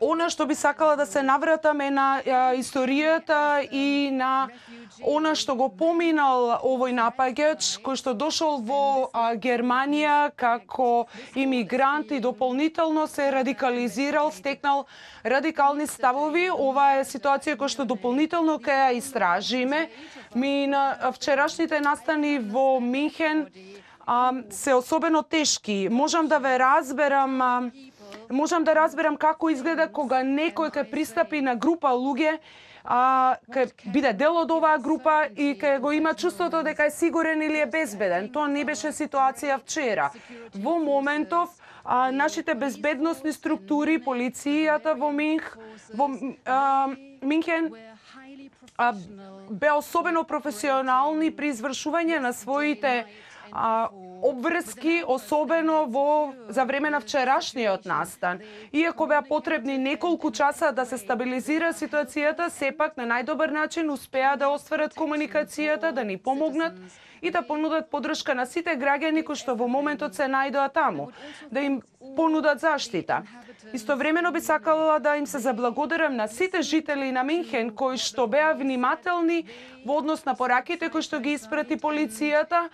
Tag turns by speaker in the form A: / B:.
A: Она што би сакала да се навратаме на историјата и на она што го поминал овој напаѓач кој што дошол во Германија како имигрант и дополнително се радикализирал, стекнал радикални ставови. Ова е ситуација која што дополнително ќе ја истражиме. На вчерашните настани во Минхен се особено тешки. Можам да разберам како изгледа кога некој ќе пристапи на група луѓе, ќе биде дел од оваа група и ќе го има чувството дека е сигурен или е безбеден. Тоа не беше ситуација вчера. Во моментов нашите безбедносни структури, полицијата во Минхен бе особено професионални при извршување на своите обврски, особено за време на вчерашниот настан. Иако беа потребни неколку часа да се стабилизира ситуацијата, сепак на најдобар начин успеа да остварат комуникацијата, да ни помогнат и да понудат поддршка на сите граѓани кои што во моментот се најдоа таму, да им понудат заштита. Истовремено би сакала да им се заблагодарам на сите жители на Минхен кои што беа внимателни во однос на пораките кои што ги испрати полицијата.